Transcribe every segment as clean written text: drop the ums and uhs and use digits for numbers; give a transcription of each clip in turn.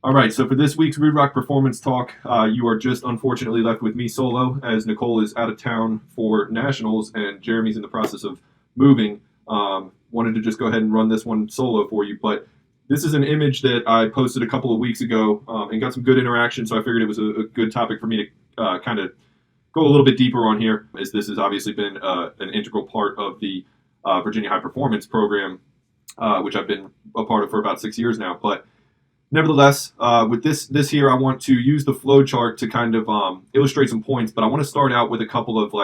All right, so for this week's Rude Rock Performance Talk, you are just unfortunately left with me solo, as Nicole is out of town for nationals and Jeremy's in the process of moving. Wanted to just go ahead and run this one solo for you, but this is an image that I posted a couple of weeks ago and got some good interaction, so I figured it was a good topic for me to kind of go a little bit deeper on here, as this has obviously been an integral part of the Virginia High Performance program, which I've been a part of for about 6 years now. But nevertheless, with this here, I want to use the flow chart to kind of illustrate some points, but I want to start out with a couple of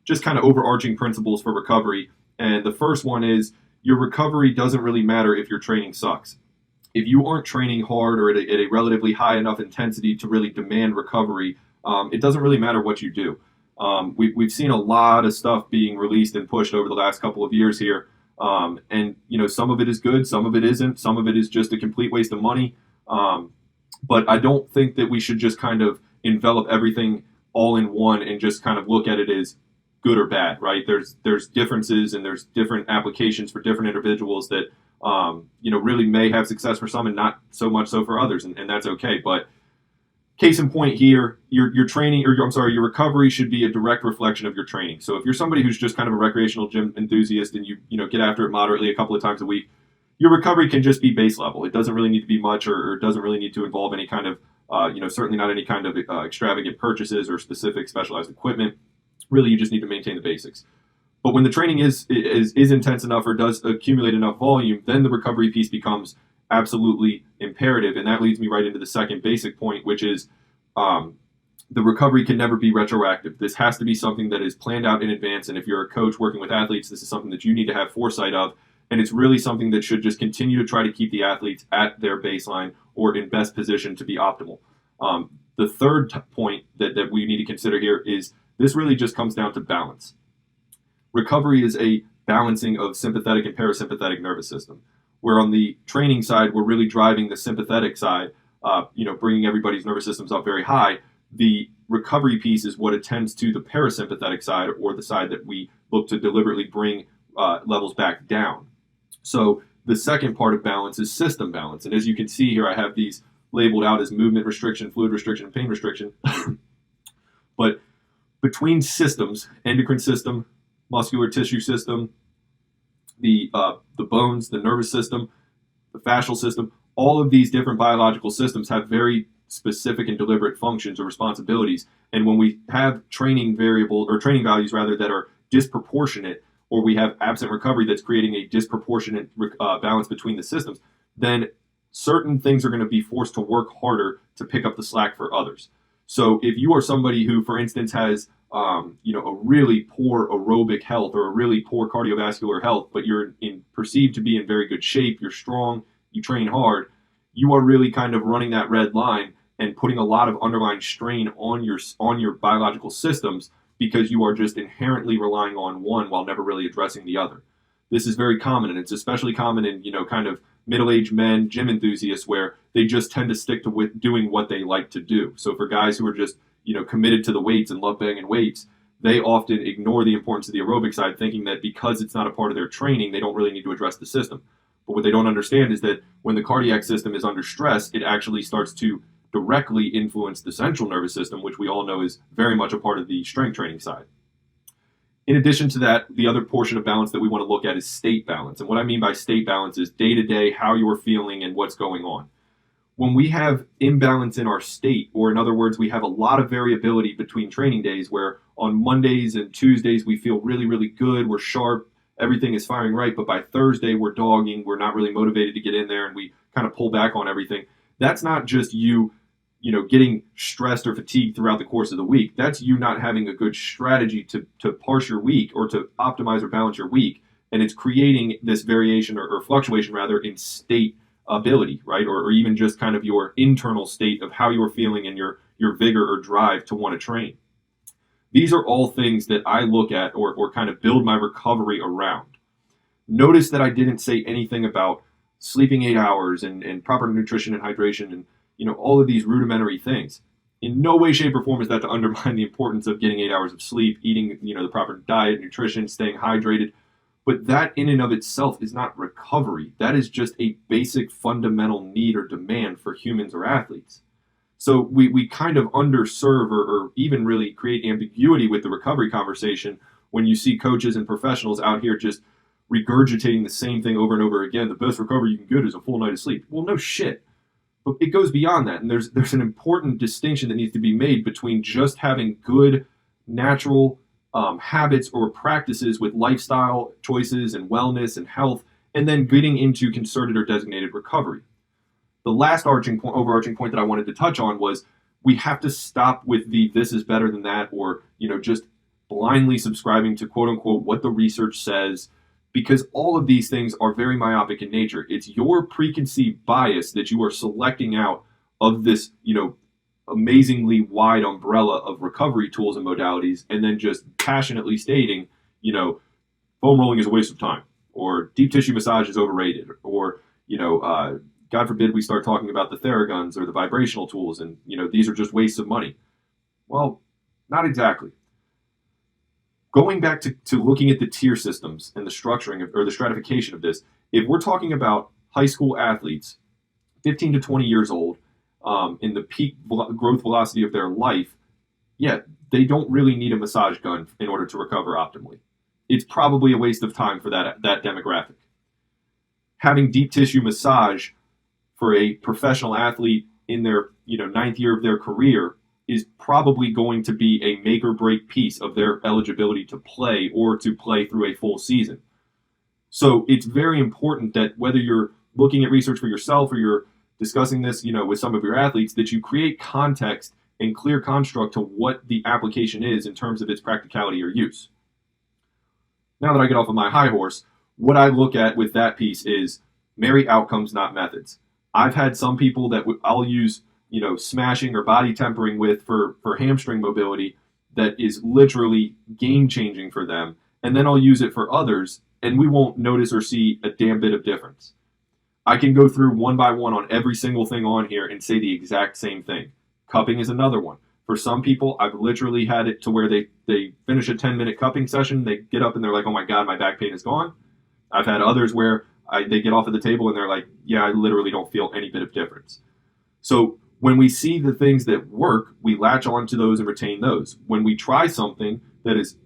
just kind of overarching principles for recovery. And the first one is your recovery doesn't really matter if your training sucks. If you aren't training hard or at a relatively high enough intensity to really demand recovery, it doesn't really matter what you do. We've seen a lot of stuff being released and pushed over the last couple of years here. And some of it is good, some of it isn't, some of it is just a complete waste of money. But I don't think that we should just kind of envelop everything all in one and just kind of look at it as good or bad, right? There's differences and there's different applications for different individuals that, really may have success for some and not so much so for others. And that's okay. But case in point here, your training, your recovery should be a direct reflection of your training. So if you're somebody who's just kind of a recreational gym enthusiast and you get after it moderately a couple of times a week, your recovery can just be base level. It doesn't really need to be much, or it doesn't really need to involve any kind of, certainly not any kind of extravagant purchases or specific specialized equipment. Really, you just need to maintain the basics. But when the training is intense enough or does accumulate enough volume, then the recovery piece becomes absolutely imperative. And that leads me right into the second basic point, which is the recovery can never be retroactive. This has to be something that is planned out in advance. And if you're a coach working with athletes, this is something that you need to have foresight of. And it's really something that should just continue to try to keep the athletes at their baseline or in best position to be optimal. The third point that we need to consider here is this really just comes down to balance. Recovery is a balancing of sympathetic and parasympathetic nervous system, where on the training side, we're really driving the sympathetic side, bringing everybody's nervous systems up very high. The recovery piece is what attends to the parasympathetic side, or the side that we look to deliberately bring levels back down. So the second part of balance is system balance. And as you can see here, I have these labeled out as movement restriction, fluid restriction, and pain restriction. But between systems, endocrine system, muscular tissue system, the bones, the nervous system, the fascial system, all of these different biological systems have very specific and deliberate functions or responsibilities. And when we have training values that are disproportionate, or we have absent recovery that's creating a disproportionate balance between the systems, then certain things are going to be forced to work harder to pick up the slack for others. So if you are somebody who, for instance, has a really poor aerobic health or a really poor cardiovascular health, but you're perceived to be in very good shape, you're strong, you train hard, you are really kind of running that red line and putting a lot of underlying strain on your biological systems, because you are just inherently relying on one while never really addressing the other. This is very common, and it's especially common in kind of middle-aged men, gym enthusiasts, where they just tend to stick to doing what they like to do. So for guys who are just committed to the weights and love banging weights, they often ignore the importance of the aerobic side, thinking that because it's not a part of their training, they don't really need to address the system. But what they don't understand is that when the cardiac system is under stress, it actually starts to directly influence the central nervous system, which we all know is very much a part of the strength training side. In addition to that, the other portion of balance that we want to look at is state balance. And what I mean by state balance is day-to-day, how you're feeling and what's going on. When we have imbalance in our state, or in other words, we have a lot of variability between training days, where on Mondays and Tuesdays we feel really, really good, we're sharp, everything is firing right, but by Thursday we're dogging, we're not really motivated to get in there, and we kind of pull back on everything. That's not just you getting stressed or fatigued throughout the course of the week. That's you not having a good strategy to parse your week or to optimize or balance your week. And it's creating this variation or fluctuation rather in state ability, right? Or even just kind of your internal state of how you're feeling and your vigor or drive to want to train. These are all things that I look at or kind of build my recovery around. Notice that I didn't say anything about sleeping 8 hours and proper nutrition and hydration and all of these rudimentary things. In no way, shape, or form is that to undermine the importance of getting 8 hours of sleep, eating the proper diet, nutrition, staying hydrated. But that in and of itself is not recovery. That is just a basic fundamental need or demand for humans or athletes. So we kind of underserve or even really create ambiguity with the recovery conversation when you see coaches and professionals out here just regurgitating the same thing over and over again. The best recovery you can get is a full night of sleep. Well, no shit. But it goes beyond that. And there's an important distinction that needs to be made between just having good natural habits or practices with lifestyle choices and wellness and health, and then getting into concerted or designated recovery. The last overarching point that I wanted to touch on was we have to stop with the this is better than that, or just blindly subscribing to quote unquote what the research says, because all of these things are very myopic in nature. It's your preconceived bias that you are selecting out of this amazingly wide umbrella of recovery tools and modalities, and then just passionately stating, foam rolling is a waste of time, or deep tissue massage is overrated, or, God forbid we start talking about the Theraguns or the vibrational tools, and, these are just wastes of money. Well, not exactly. Going back to looking at the tier systems and the structuring or the stratification of this, if we're talking about high school athletes, 15 to 20 years old, in the peak growth velocity of their life, they don't really need a massage gun in order to recover optimally. It's probably a waste of time for that demographic. Having deep tissue massage for a professional athlete in their ninth year of their career is probably going to be a make or break piece of their eligibility to play or to play through a full season. So it's very important that whether you're looking at research for yourself or you're discussing this, with some of your athletes, that you create context and clear construct to what the application is in terms of its practicality or use. Now that I get off of my high horse, what I look at with that piece is marry outcomes, not methods. I've had some people that I'll use, smashing or body tempering with for hamstring mobility that is literally game changing for them. And then I'll use it for others and we won't notice or see a damn bit of difference. I can go through one by one on every single thing on here and say the exact same thing. Cupping is another one. For some people, I've literally had it to where they finish a 10-minute cupping session, they get up and they're like, oh my God, my back pain is gone. I've had others where they get off of the table and they're like, yeah, I literally don't feel any bit of difference. So when we see the things that work, we latch on to those and retain those. When we try something that is,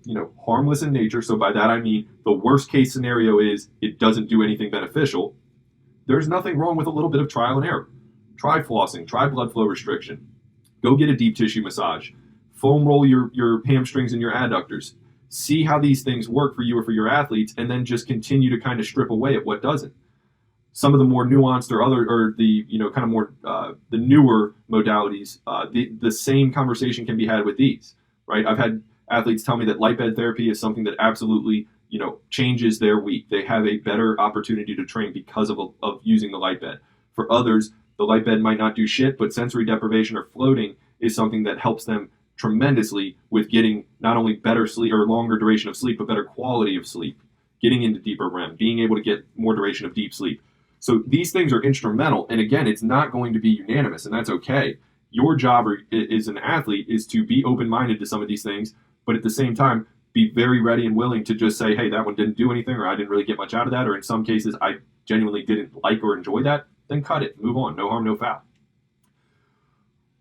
harmless in nature, so by that I mean the worst case scenario is it doesn't do anything beneficial, there's nothing wrong with a little bit of trial and error. Try flossing, try blood flow restriction. Go get a deep tissue massage. Foam roll your hamstrings and your adductors. See how these things work for you or for your athletes, and then just continue to kind of strip away at what doesn't. Some of the more nuanced the newer modalities, the same conversation can be had with these, right? I've had athletes tell me that light bed therapy is something that absolutely changes their week. They have a better opportunity to train because of using the light bed. For others, the light bed might not do shit, but sensory deprivation or floating is something that helps them tremendously with getting not only better sleep or longer duration of sleep, but better quality of sleep, getting into deeper REM, being able to get more duration of deep sleep. So these things are instrumental. And again, it's not going to be unanimous, and that's okay. Your job as an athlete is to be open-minded to some of these things, but at the same time, be very ready and willing to just say, hey, that one didn't do anything, or I didn't really get much out of that, or in some cases, I genuinely didn't like or enjoy that, then cut it, move on, no harm, no foul.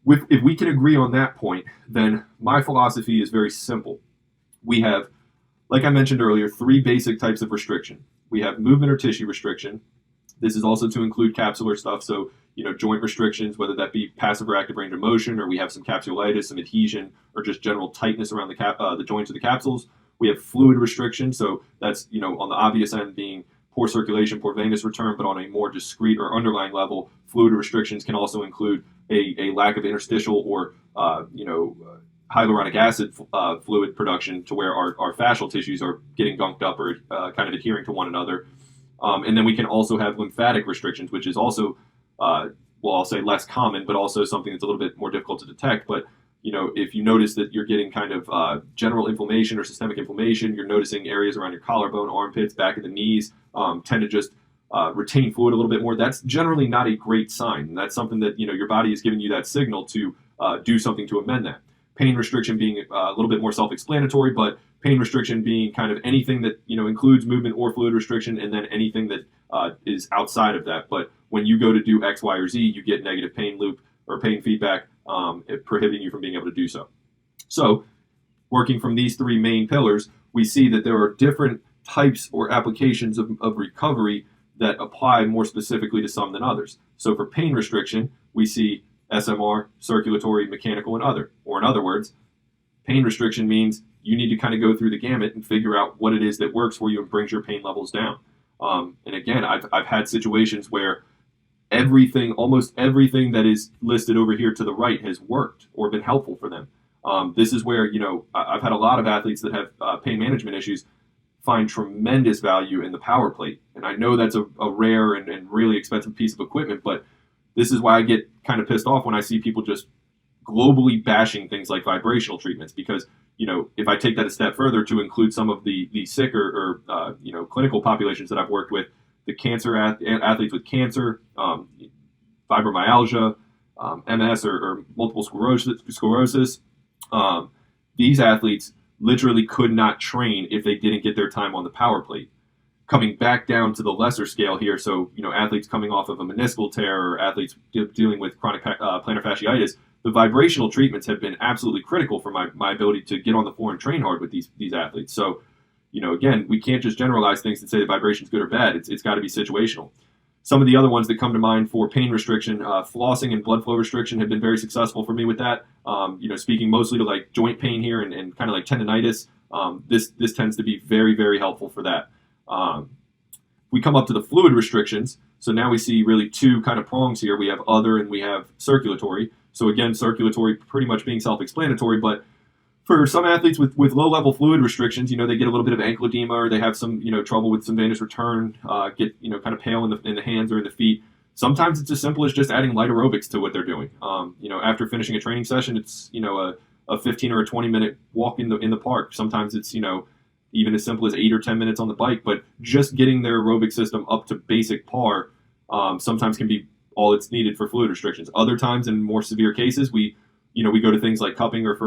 If we can agree on that point, then my philosophy is very simple. We have, like I mentioned earlier, 3 basic types of restriction. We have movement or tissue restriction. This is also to include capsular stuff, so joint restrictions, whether that be passive or active range of motion, or we have some capsulitis, some adhesion, or just general tightness around the joints of the capsules. We have fluid restriction, so that's on the obvious end being poor circulation, poor venous return, but on a more discrete or underlying level, fluid restrictions can also include a lack of interstitial or hyaluronic acid fluid production, to where our fascial tissues are getting gunked up or kind of adhering to one another. And then we can also have lymphatic restrictions, which is also, I'll say less common, but also something that's a little bit more difficult to detect. But, if you notice that you're getting kind of general inflammation or systemic inflammation, you're noticing areas around your collarbone, armpits, back of the knees tend to just retain fluid a little bit more, that's generally not a great sign. And that's something that, your body is giving you that signal to do something to amend that. pain restriction being a little bit more self-explanatory, but pain restriction being kind of anything that includes movement or fluid restriction, and then anything that is outside of that. But when you go to do X, Y, or Z, you get negative pain loop or pain feedback, prohibiting you from being able to do so. So, working from these three main pillars, we see that there are different types or applications of recovery that apply more specifically to some than others. So for pain restriction, we see SMR, circulatory, mechanical, and other. Or in other words, pain restriction means you need to kind of go through the gamut and figure out what it is that works for you and brings your pain levels down. And again, I've had situations where almost everything that is listed over here to the right has worked or been helpful for them. This is where, I've had a lot of athletes that have pain management issues find tremendous value in the power plate. And I know that's a rare and really expensive piece of equipment, but this is why I get kind of pissed off when I see people just globally bashing things like vibrational treatments, because, if I take that a step further to include some of the sick or clinical populations that I've worked with, the cancer athletes with cancer, fibromyalgia, MS or multiple sclerosis, these athletes literally could not train if they didn't get their time on the power plate. Coming back down to the lesser scale here, so athletes coming off of a meniscal tear or athletes dealing with chronic plantar fasciitis, the vibrational treatments have been absolutely critical for my ability to get on the floor and train hard with these athletes. So, again, we can't just generalize things and say that vibration is good or bad. It's got to be situational. Some of the other ones that come to mind for pain restriction, flossing and blood flow restriction have been very successful for me with that. Speaking mostly to like joint pain here and kind of like tendonitis, this tends to be very, very helpful for that. We come up to the fluid restrictions. So now we see really two kind of prongs here. We have other and we have circulatory. So again, circulatory pretty much being self-explanatory, but for some athletes with low-level fluid restrictions, they get a little bit of ankle edema or they have some, trouble with some venous return, get, kind of pale in the hands or in the feet. Sometimes it's as simple as just adding light aerobics to what they're doing. After finishing a training session, it's, a 15 or a 20-minute walk in the park. Sometimes it's, even as simple as 8 or 10 minutes on the bike, but just getting their aerobic system up to basic par sometimes can be all it's needed for fluid restrictions. Other times, in more severe cases, we go to things like cupping or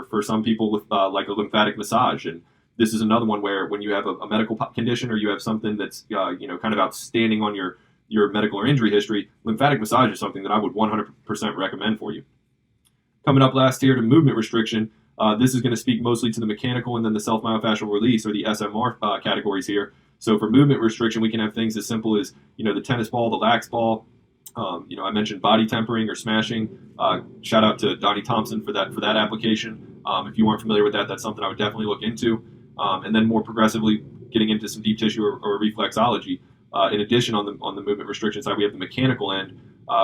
for some people with like a lymphatic massage. And this is another one where when you have a medical condition or you have something that's, kind of outstanding on your medical or injury history, lymphatic massage is something that I would 100% recommend for you. Coming up last here to movement restriction, this is going to speak mostly to the mechanical and then the self-myofascial release or the SMR categories here. So for movement restriction, we can have things as simple as, the tennis ball, the lax ball. I mentioned body tempering or smashing. Shout out to Donnie Thompson for that application. If you weren't familiar with that, that's something I would definitely look into. And then more progressively getting into some deep tissue or reflexology. In addition, on the movement restriction side, we have the mechanical end,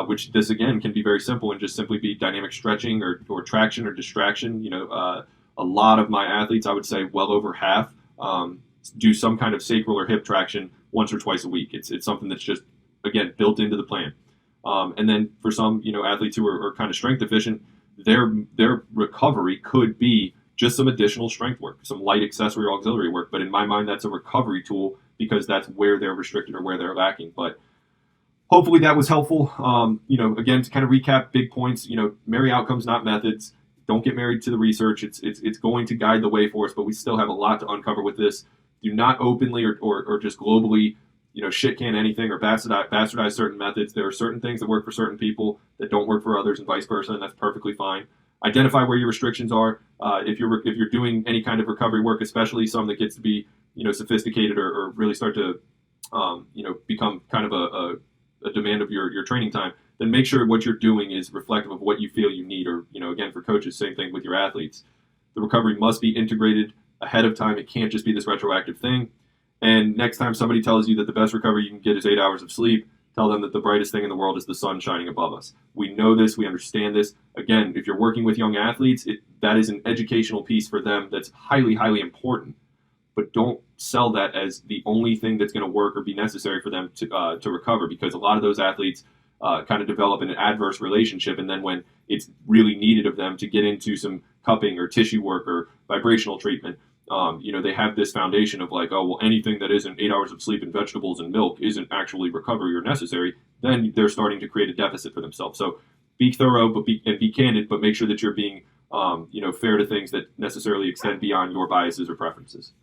which this again can be very simple and just simply be dynamic stretching or traction or distraction. A lot of my athletes, I would say well over half, do some kind of sacral or hip traction once or twice a week. It's something that's just, again, built into the plan. And then for some, athletes who are kind of strength deficient, their recovery could be just some additional strength work, some light accessory or auxiliary work. But in my mind, that's a recovery tool because that's where they're restricted or where they're lacking. But hopefully that was helpful. Again, to kind of recap big points, marry outcomes, not methods. Don't get married to the research. It's going to guide the way for us, but we still have a lot to uncover with this. Do not openly or just globally shit can anything or bastardize certain methods. There are certain things that work for certain people that don't work for others and vice versa, and that's perfectly fine. Identify where your restrictions are. If you're doing any kind of recovery work, especially some that gets to be, sophisticated or really start to, become kind of a demand of your training time, then make sure what you're doing is reflective of what you feel you need. Or, again, for coaches, same thing with your athletes. The recovery must be integrated ahead of time. It can't just be this retroactive thing. And next time somebody tells you that the best recovery you can get is 8 hours of sleep, tell them that the brightest thing in the world is the sun shining above us. We know this. We understand this. Again, if you're working with young athletes, that is an educational piece for them that's highly, highly important. But don't sell that as the only thing that's going to work or be necessary for them to recover, because a lot of those athletes kind of develop an adverse relationship. And then when it's really needed of them to get into some cupping or tissue work or vibrational treatment, they have this foundation of like, oh, well, anything that isn't 8 hours of sleep and vegetables and milk isn't actually recovery or necessary. Then they're starting to create a deficit for themselves. So be thorough, but be candid, but make sure that you're being fair to things that necessarily extend beyond your biases or preferences.